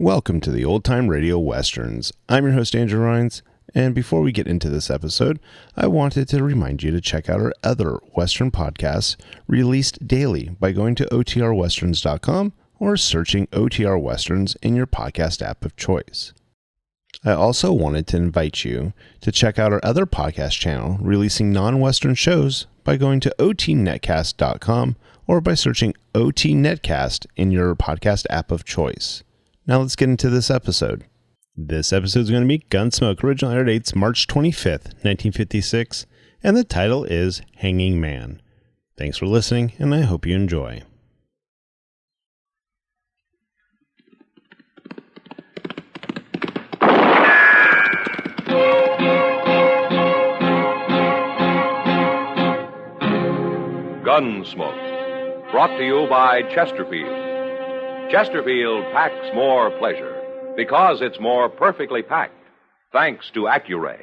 Welcome to the Old Time Radio Westerns. I'm your host, Andrew Rhines, and before we get into this episode, I wanted to remind you to check out our other Western podcasts released daily by going to otrwesterns.com or searching OTR Westerns in your podcast app of choice. I also wanted to invite you to check out our other podcast channel releasing non-Western shows by going to otnetcast.com or by searching OT Netcast in your podcast app of choice. Now let's get into this episode. This episode is going to be Gunsmoke. Original air dates March 25th, 1956, and the title is Hanging Man. Thanks for listening, and I hope you enjoy. Gunsmoke, brought to you by Chesterfield. Chesterfield packs more pleasure because it's more perfectly packed, thanks to Accuray.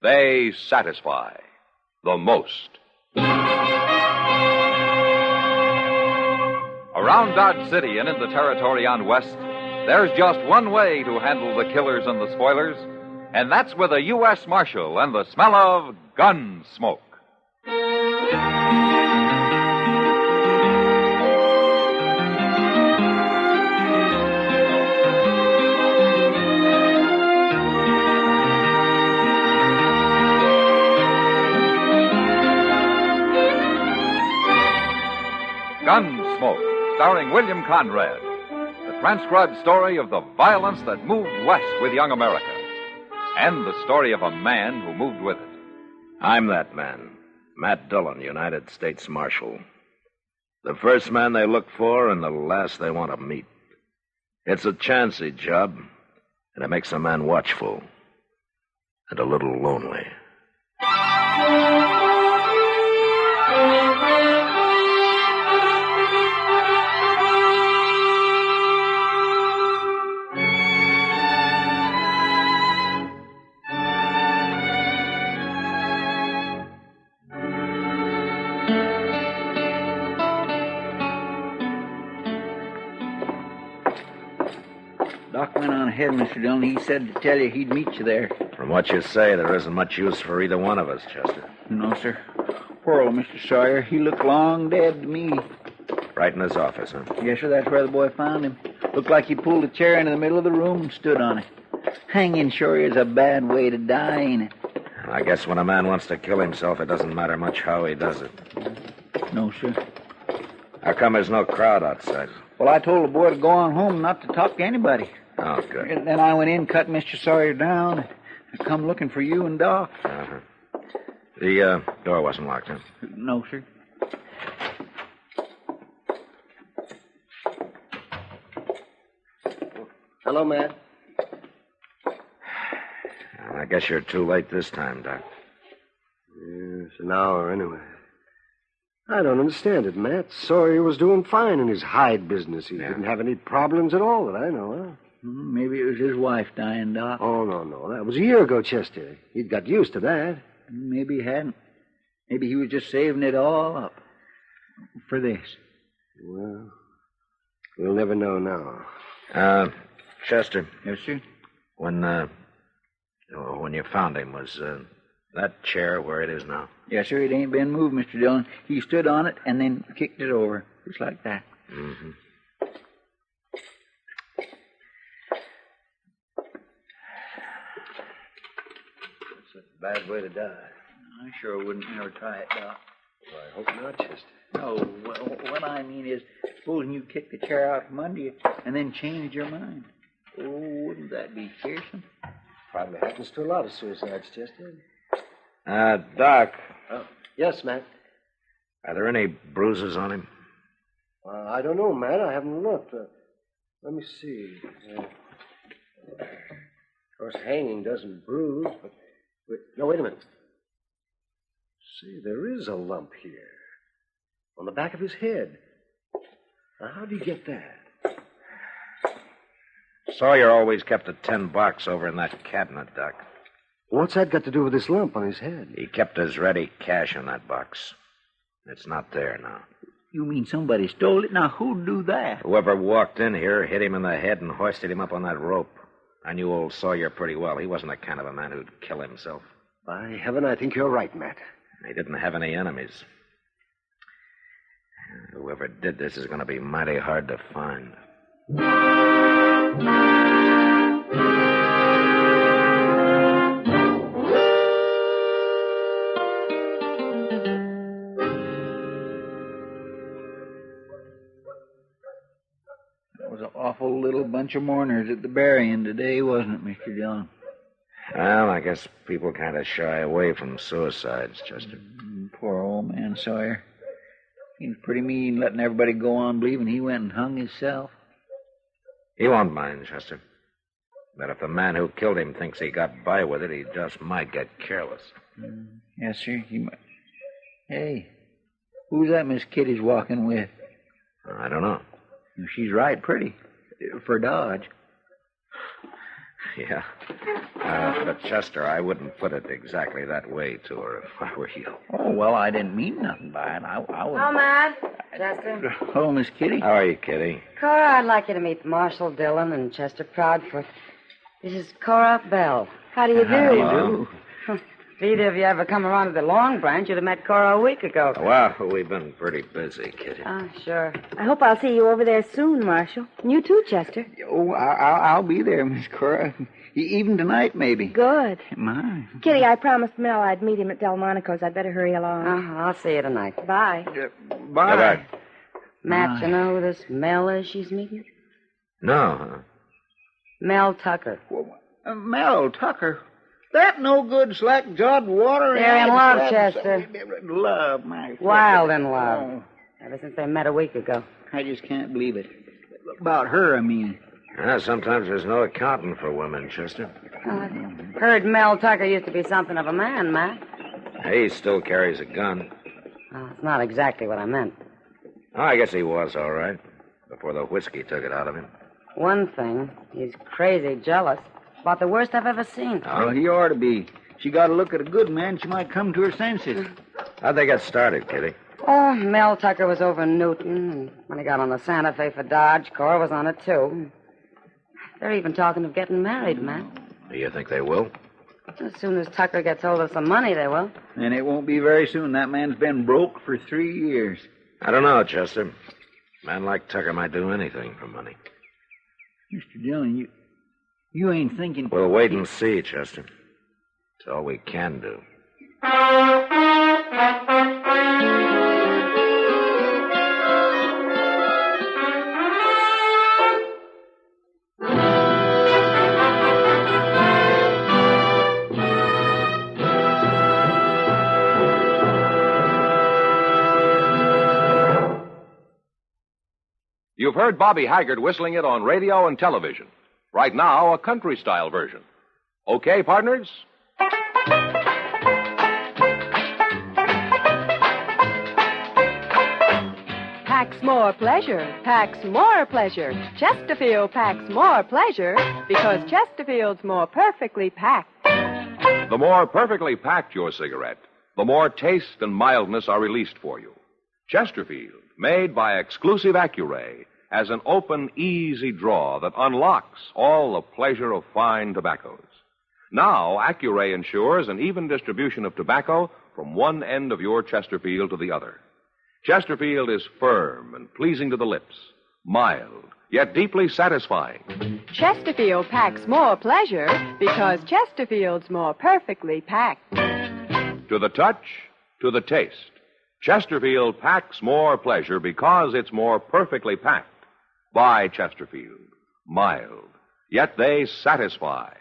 They satisfy the most. Around Dodge City and in the territory on West, there's just one way to handle the killers and the spoilers, and that's with a U.S. Marshal and the smell of Gunsmoke. Gunsmoke, starring William Conrad, the transcribed story of the violence that moved west with young America, and the story of a man who moved with it. I'm that man, Matt Dillon, United States Marshal. The first man they look for and the last they want to meet. It's a chancy job, and it makes a man watchful and a little lonely. Doc went on ahead, Mr. Dillon. He said to tell you he'd meet you there. From what you say, there isn't much use for either one of us, Chester. No, sir. Poor old Mr. Sawyer. He looked long dead to me. Right in his office, huh? Yes, sir. That's where the boy found him. Looked like he pulled a chair into the middle of the room and stood on it. Hanging sure is a bad way to die, ain't it? I guess when a man wants to kill himself, it doesn't matter much how he does it. No, sir. How come there's no crowd outside? Well, I told the boy to go on home, not to talk to anybody. Oh, good. And then I went in, cut Mr. Sawyer down. I come looking for you and Doc. Uh-huh. The door wasn't locked, huh? No, sir. Hello, Matt. I guess you're too late this time, Doc. Yes, an hour anyway. I don't understand it, Matt. Sawyer was doing fine in his hide business. He didn't have any problems at all that I know of. Maybe it was his wife dying, Doc. Oh, no. That was a year ago, Chester. He'd got used to that. Maybe he hadn't. Maybe he was just saving it all up for this. Well, we'll never know now. Chester. Yes, sir? When you found him, was that chair where it is now? Yes, sir. It ain't been moved, Mr. Dillon. He stood on it and then kicked it over, just like that. Mm-hmm. That's a bad way to die. I sure wouldn't never try it, Doc. Well, I hope not, Chester. No, what I mean is, supposing you kick the chair out from under you and then change your mind. Oh, wouldn't that be fearsome? Probably happens to a lot of suicides, Chester. Doc. Yes, Matt. Are there any bruises on him? I don't know, Matt. I haven't looked. Let me see. Of course, hanging doesn't bruise, but... wait a minute. See, there is a lump here. On the back of his head. Now, how'd he get that? Sawyer always kept a tin box over in that cabinet, Doc. What's that got to do with this lump on his head? He kept his ready cash in that box. It's not there now. You mean somebody stole it? Now, who'd do that? Whoever walked in here hit him in the head and hoisted him up on that rope. I knew old Sawyer pretty well. He wasn't the kind of a man who'd kill himself. By heaven, I think you're right, Matt. He didn't have any enemies. Whoever did this is going to be mighty hard to find. It was an awful little bunch of mourners at the burying today, wasn't it, Mr. Dillon? Well, I guess people kind of shy away from suicides, Chester. Poor old man Sawyer. He was pretty mean letting everybody go on believing he went and hung himself. He won't mind, Chester. But if the man who killed him thinks he got by with it, he just might get careless. Yes, sir. He might. Hey, who's that Miss Kitty's walking with? I don't know. She's right pretty. For Dodge. Yeah. But, Chester, I wouldn't put it exactly that way to her if I were you. Oh, well, I didn't mean nothing by it. I would... Oh, Matt. Chester. Hello, Miss Kitty. How are you, Kitty? Cora, I'd like you to meet Marshall Dillon and Chester Proudfoot. This is Cora Bell. How do you do? How do you do? If either of you ever come around to the Long Branch, you'd have met Cora a week ago. Well, we've been pretty busy, Kitty. Oh, sure. I hope I'll see you over there soon, Marshall. And you too, Chester. Oh, I'll be there, Miss Cora. Even tonight, maybe. Good. My. Kitty, I promised Mel I'd meet him at Delmonico's. I'd better hurry along. I'll see you tonight. Bye. Bye. Goodbye. Matt, you know who this Mel is she's meeting? No. Mel Tucker. Mel Tucker. That no good slack-jawed water. They're in love, Chester. Love, my. Wild in love. Oh, Ever since they met a week ago. I just can't believe it. About her, I mean. Sometimes there's no accounting for women, Chester. Heard Mel Tucker used to be something of a man, Matt. He still carries a gun. It's not exactly what I meant. Oh, I guess he was all right. Before the whiskey took it out of him. One thing, he's crazy jealous. About the worst I've ever seen. Well, he ought to be. She got to look at a good man, she might come to her senses. How'd they get started, Kitty? Oh, Mel Tucker was over in Newton, and when he got on the Santa Fe for Dodge, Cora was on it, too. They're even talking of getting married, Matt. Do you think they will? As soon as Tucker gets hold of some money, they will. And it won't be very soon. That man's been broke for 3 years. I don't know, Chester. A man like Tucker might do anything for money. Mr. Dillon, you ain't thinking... We'll wait and see, Chester. It's all we can do. You've heard Bobby Haggard whistling it on radio and television. Right now, a country-style version. Okay, partners? Packs more pleasure, packs more pleasure. Chesterfield packs more pleasure because Chesterfield's more perfectly packed. The more perfectly packed your cigarette, the more taste and mildness are released for you. Chesterfield, made by exclusive Accuray, has an open, easy draw that unlocks all the pleasure of fine tobaccos. Now, Accuray ensures an even distribution of tobacco from one end of your Chesterfield to the other. Chesterfield is firm and pleasing to the lips, mild, yet deeply satisfying. Chesterfield packs more pleasure because Chesterfield's more perfectly packed. To the touch, to the taste, Chesterfield packs more pleasure because it's more perfectly packed. By Chesterfield, mild, yet they satisfy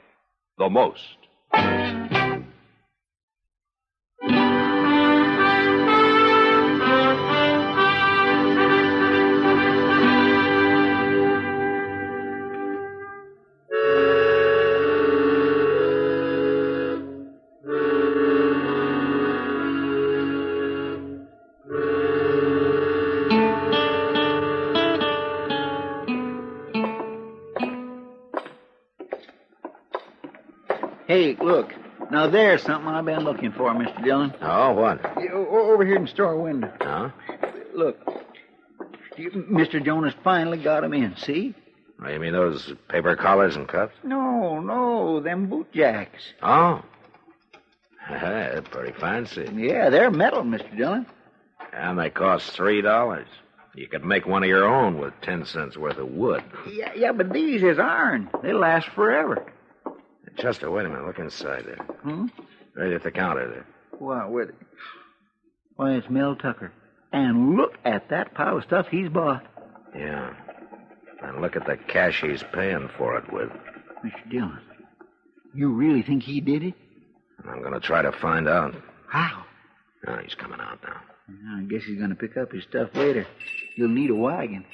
the most. Hey, look. Now, there's something I've been looking for, Mr. Dillon. Oh, what? Over here in the store window. Huh? Look, Mr. Jonas finally got him in, see? Oh, you mean those paper collars and cuffs? No, them boot jacks. Oh. They're pretty fancy. Yeah, they're metal, Mr. Dillon. And they cost $3. You could make one of your own with 10 cents worth of wood. Yeah, but these is iron. They last forever. Chester, wait a minute. Look inside there. Hmm? Right at the counter there. Why, it's Mel Tucker. And look at that pile of stuff he's bought. Yeah. And look at the cash he's paying for it with. Mr. Dillon, you really think he did it? I'm going to try to find out. How? Oh, he's coming out now. I guess he's going to pick up his stuff later. He'll need a wagon.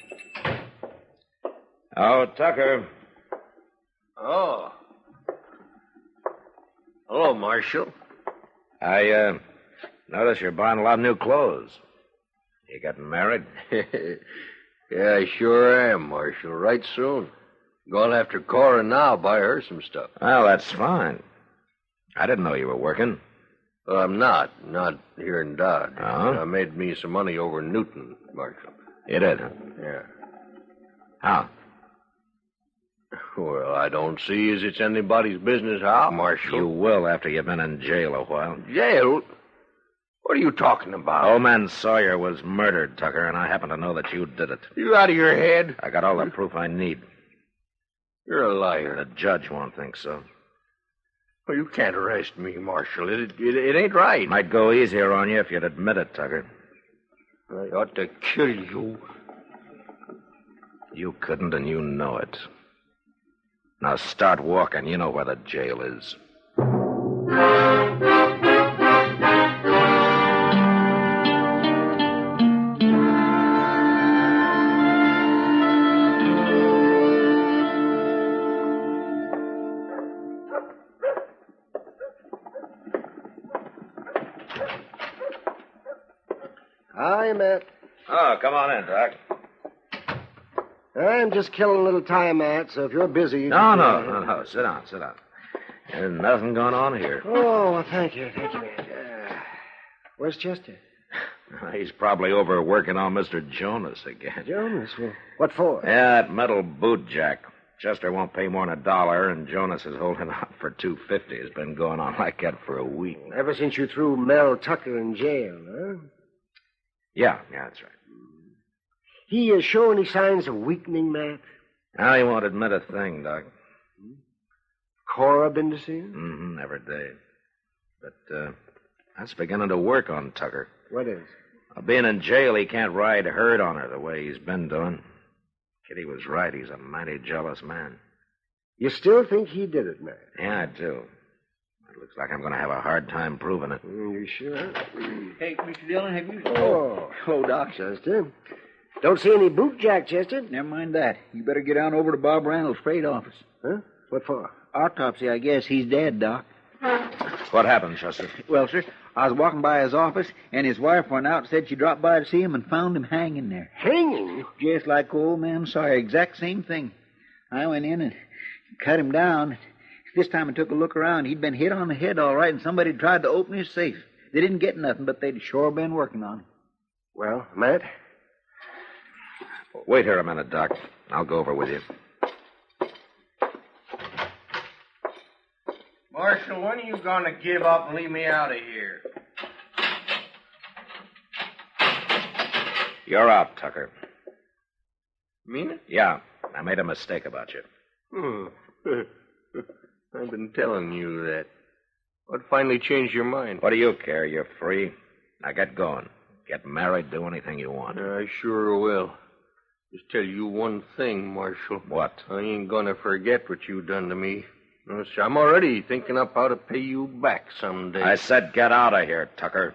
Oh, Tucker. Oh. Hello, Marshal. I notice you're buying a lot of new clothes. You getting married? Yeah, I sure am, Marshal. Right soon. Going after Cora now, buy her some stuff. Well, that's fine. I didn't know you were working. Well, I'm not here in Dodge. Oh? I made me some money over in Newton, Marshal. You did? Yeah. How? Well, I don't see as it's anybody's business how, Marshal. You will after you've been in jail a while. Jail? What are you talking about? Old man Sawyer was murdered, Tucker, and I happen to know that you did it. You out of your head? I got all the proof I need. You're a liar. The judge won't think so. Well, you can't arrest me, Marshal. It ain't right. Might go easier on you if you'd admit it, Tucker. I ought to kill you. You couldn't, and you know it. Now start walking. You know where the jail is. Hi, Matt. Oh, come on in, Doc. I'm just killing a little time, Matt, so if you're busy... you No. can- Sit down. There's nothing going on here. Oh, well, thank you, Matt. Where's Chester? He's probably over working on Mr. Jonas again. Jonas? Well, what for? Yeah, that metal boot jack. Chester won't pay more than $1, and Jonas is holding out for $2.50. It's been going on like that for a week. Ever since you threw Mel Tucker in jail, huh? Yeah, that's right. He show any signs of weakening, Matt? Now he won't admit a thing, Doc. Cora been to see him? Mm-hmm, every day. But that's beginning to work on Tucker. What is? Being in jail, he can't ride herd on her the way he's been doing. Kitty was right. He's a mighty jealous man. You still think he did it, Matt? Yeah, I do. It looks like I'm going to have a hard time proving it. You sure? Hey, Mr. Dillon, have you... Oh. Hello, Doc. Chester. Don't see any boot jack, Chester. Never mind that. You better get on over to Bob Randall's freight office. Huh? What for? Autopsy, I guess. He's dead, Doc. What happened, Chester? Well, sir, I was walking by his office, and his wife went out and said she dropped by to see him and found him hanging there. Hanging? Just like old man Sawyer. Exact same thing. I went in and cut him down. This time I took a look around. He'd been hit on the head all right, and somebody tried to open his safe. They didn't get nothing, but they'd sure been working on him. Well, Matt? Wait here a minute, Doc. I'll go over with you. Marshal, when are you going to give up and leave me out of here? You're out, Tucker. Mean it? Yeah, I made a mistake about you. I've been telling you that. What finally changed your mind? What do you care? You're free. Now get going. Get married, do anything you want. I sure will. Just tell you one thing, Marshal. What? I ain't going to forget what you done to me. No, sir, I'm already thinking up how to pay you back someday. I said get out of here, Tucker.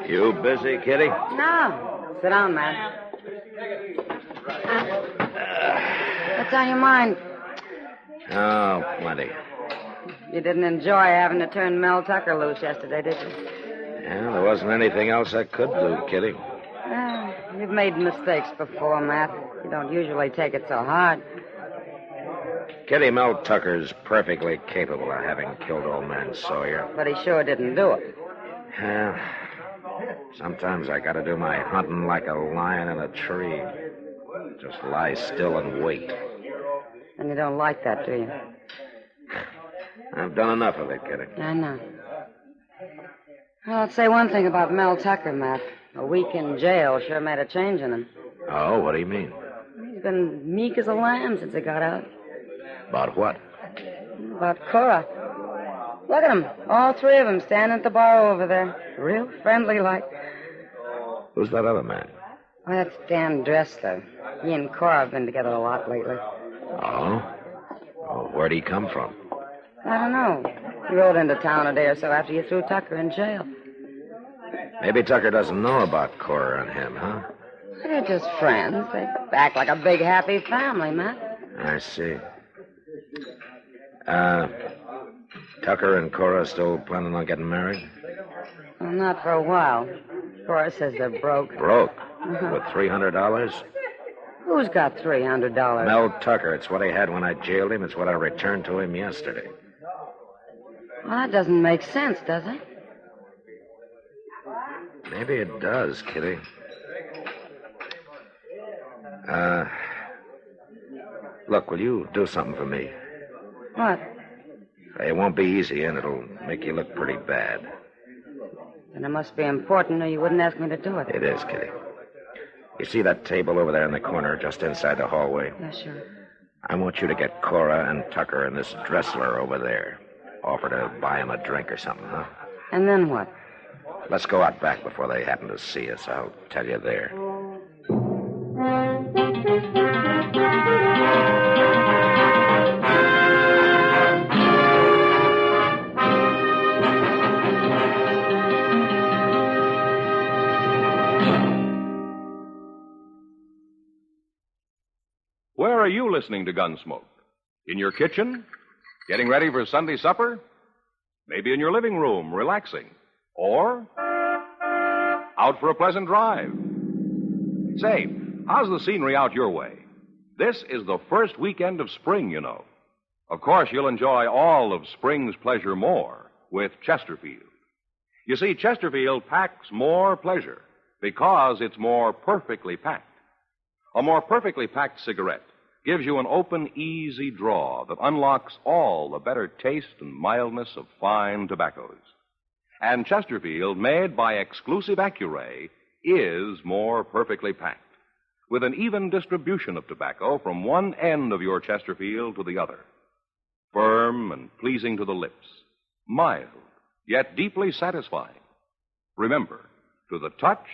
You busy, Kitty? No. Sit down, man. What's on your mind? Oh, plenty. You didn't enjoy having to turn Mel Tucker loose yesterday, did you? Yeah, there wasn't anything else I could do, Kitty. Well, you've made mistakes before, Matt. You don't usually take it so hard. Kitty, Mel Tucker's perfectly capable of having killed old man Sawyer. But he sure didn't do it. Yeah. Sometimes I gotta do my hunting like a lion in a tree. Just lie still and wait. And you don't like that, do you? I've done enough of it, Kitty. I know. Well, I'll say one thing about Mel Tucker, Matt. A week in jail sure made a change in him. Oh, what do you mean? He's been meek as a lamb since he got out. About what? About Cora. Look at them. All three of them standing at the bar over there. Real friendly like. Who's that other man? Oh, that's Dan Dressler. He and Cora have been together a lot lately. Oh? Well, where'd he come from? I don't know. He rode into town a day or so after you threw Tucker in jail. Maybe Tucker doesn't know about Cora and him, huh? They're just friends. They act like a big, happy family, Matt. I see. Tucker and Cora still planning on getting married? Well, not for a while. Cora says they're broke. Broke? With $300? Who's got $300? Mel Tucker. It's what he had when I jailed him. It's what I returned to him yesterday. Well, that doesn't make sense, does it? Maybe it does, Kitty. Look, will you do something for me? What? It won't be easy, and it'll make you look pretty bad. Then it must be important, or you wouldn't ask me to do it. It is, Kitty. You see that table over there in the corner, just inside the hallway? Yeah, sure. I want you to get Cora and Tucker and this Dressler over there. Offer to buy him a drink or something, huh? And then what? Let's go out back before they happen to see us. I'll tell you there. Where are you listening to Gunsmoke? In your kitchen? Getting ready for Sunday supper? Maybe in your living room, relaxing. Or out for a pleasant drive. Say, how's the scenery out your way? This is the first weekend of spring, you know. Of course, you'll enjoy all of spring's pleasure more with Chesterfield. You see, Chesterfield packs more pleasure because it's more perfectly packed. A more perfectly packed cigarette gives you an open, easy draw that unlocks all the better taste and mildness of fine tobaccos. And Chesterfield, made by exclusive Accuray, is more perfectly packed, with an even distribution of tobacco from one end of your Chesterfield to the other. Firm and pleasing to the lips, mild, yet deeply satisfying. Remember, to the touch,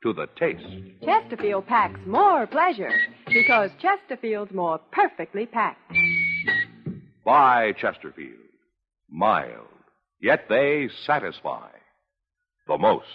to the taste. Chesterfield packs more pleasure because Chesterfield's more perfectly packed. By Chesterfield. Mild, yet they satisfy the most.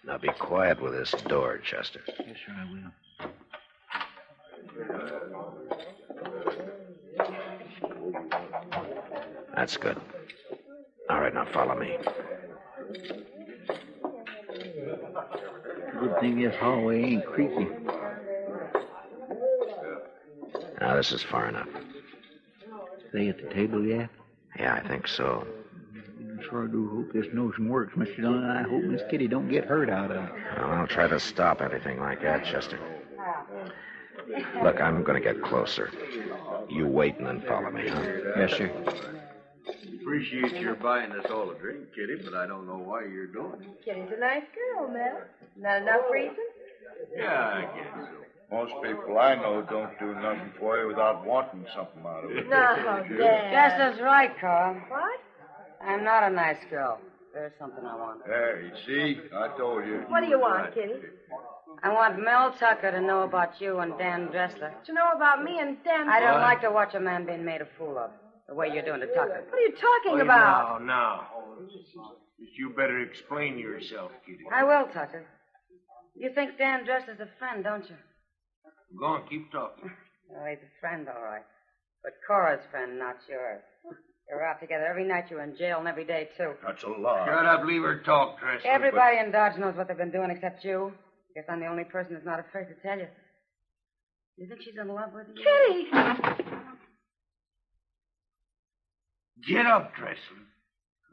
Now be quiet with this door, Chester. Yes, sir, I will. That's good. All right, now follow me. Good thing this hallway ain't creaky. Now, this is far enough. Stay at the table yet? Yeah, I think so. I sure do hope this notion works, Mr. Dillon. I hope Miss Kitty don't get hurt out of it. Well, I'll try to stop anything like that, Chester. Look, I'm going to get closer. You wait and then follow me, huh? Yes, sir. Appreciate your buying us all a drink, Kitty, but I don't know why you're doing it. Kitty's a nice girl, Mel. Not enough reason? Yeah, I guess so. Most people I know don't do nothing for you without wanting something out of it. No, Yes, Dad. that's right, Carl. What? I'm not a nice girl. There's something I want. There, you see? I told you. What do you want, Kitty? I want Mel Tucker to know about you and Dan Dressler. To know about me and Dan. I don't like to watch a man being made a fool of, the way you're doing to Tucker. What are you talking about? Now. You better explain yourself, Kitty. I will, Tucker. You think Dan Dressler's a friend, don't you? Go on, keep talking. Oh, he's a friend, all right. But Cora's friend, not yours. You're out together every night. You're in jail, and every day, too. That's a lie. Shut up, leave her talk, Dressler. Everybody in Dodge knows what they've been doing except you. Guess I'm the only person that's not afraid to tell you. You think she's in love with you? Kitty! Get up, Dressler.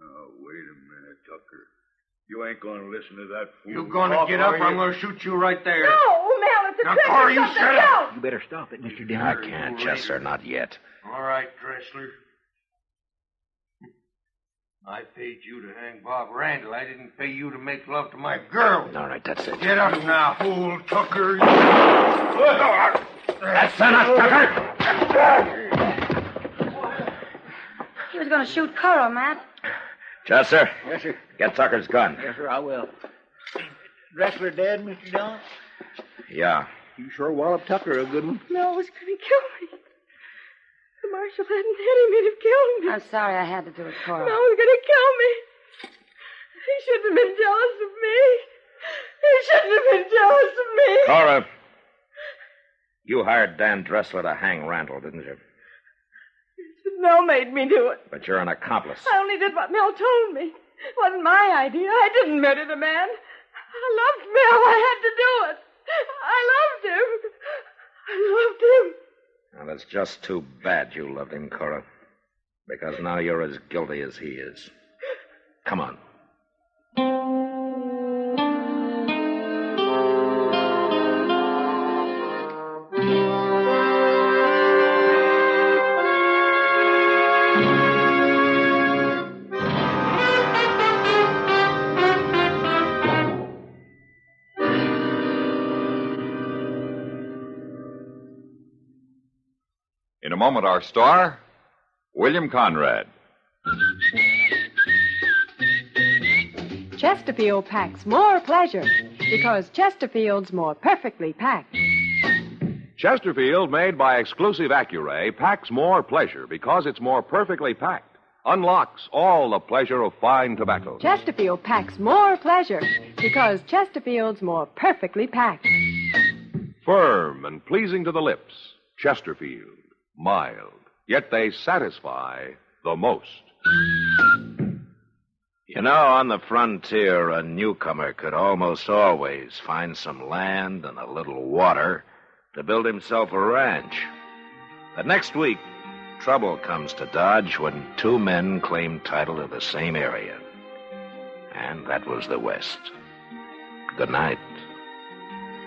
Oh, wait a minute, Tucker. You ain't going to listen to that fool. You gonna talk, get up, are or I'm you? going to shoot you right there. No, Mel, it's a Now, trick. Cora, or you something. shut up. No. You better stop it, Mr. I Dillon. can't, Chester, not yet. All right, Dressler. I paid you to hang Bob Randall. I didn't pay you to make love to my girl. All right, that's it. Get up now, fool, Tucker. That's enough, Tucker! He was going to shoot Cora, Matt. Chester, Yes, sir. get Tucker's gun. Yes, sir, I will. Dressler dead, Mr. Dillon? Yeah. You sure walloped Tucker a good one. Mel was going to kill me. The marshal hadn't hit him, he'd have killed me. I'm sorry I had to do it, Cora. Mel was going to kill me. He shouldn't have been jealous of me. He shouldn't have been jealous of me. Cora, you hired Dan Dressler to hang Randall, didn't you? Mel made me do it. But you're an accomplice. I only did what Mel told me. It wasn't my idea. I didn't murder the man. I loved Mel. I had to do it. I loved him. I loved him. Well, it's just too bad you loved him, Cora. Because now you're as guilty as he is. Come on. In a moment, our star, William Conrad. Chesterfield packs more pleasure because Chesterfield's more perfectly packed. Chesterfield, made by exclusive Accuray, packs more pleasure because it's more perfectly packed. Unlocks all the pleasure of fine tobacco. Chesterfield packs more pleasure because Chesterfield's more perfectly packed. Firm and pleasing to the lips. Chesterfield. Mild. Yet they satisfy the most. You know, on the frontier, a newcomer could almost always find some land and a little water to build himself a ranch. But next week, trouble comes to Dodge when two men claim title to the same area. And that was the West. Good night.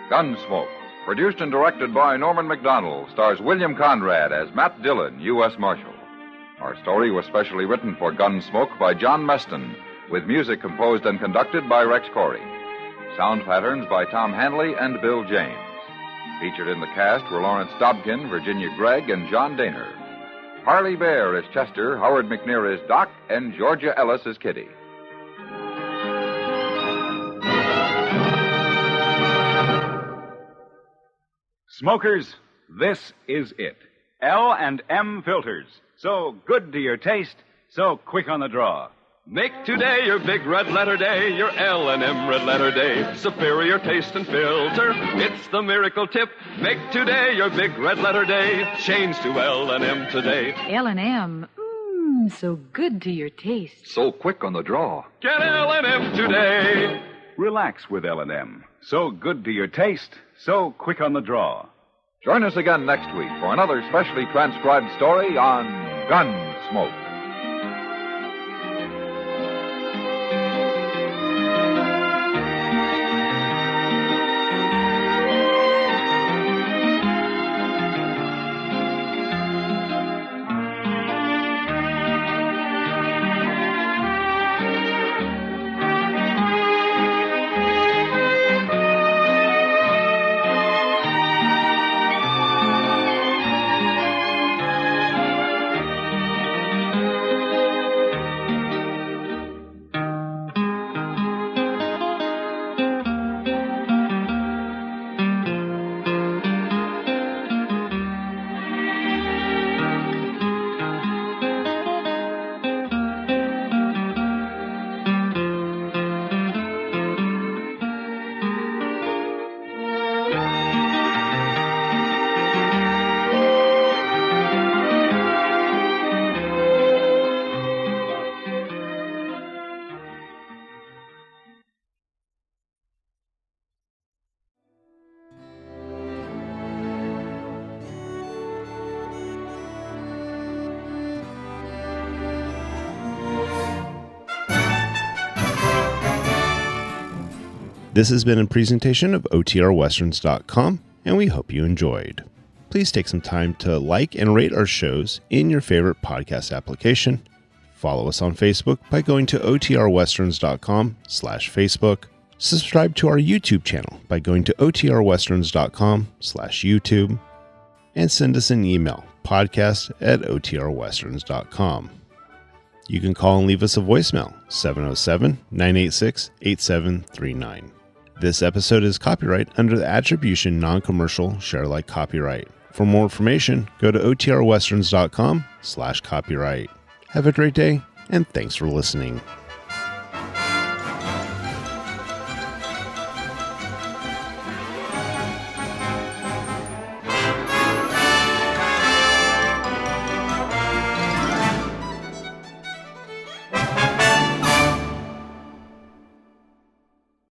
Gunsmoke, produced and directed by Norman McDonald, stars William Conrad as Matt Dillon, U.S. Marshal. Our story was specially written for Gunsmoke by John Meston, with music composed and conducted by Rex Corey. Sound patterns by Tom Hanley and Bill James. Featured in the cast were Lawrence Dobkin, Virginia Gregg, and John Daner. Harley Bear is Chester, Howard McNear is Doc, and Georgia Ellis is Kitty. Smokers, this is it. L&M filters. So good to your taste, so quick on the draw. Make today your big red letter day, your L&M red letter day. Superior taste and filter, it's the miracle tip. Make today your big red letter day. Change to L&M today. L&M, so good to your taste. So quick on the draw. Get L&M today. Relax with L&M. So good to your taste, so quick on the draw. Join us again next week for another specially transcribed story on Gunsmoke. This has been a presentation of OTRWesterns.com, and we hope you enjoyed. Please take some time to like and rate our shows in your favorite podcast application. Follow us on Facebook by going to OTRWesterns.com/Facebook. Subscribe to our YouTube channel by going to OTRWesterns.com/YouTube. And send us an email, podcast@OTRWesterns.com. You can call and leave us a voicemail, 707-986-8739. This episode is copyright under the Attribution Non-Commercial Share Alike copyright. For more information, go to OTRWesterns.com/copyright. Have a great day, and thanks for listening.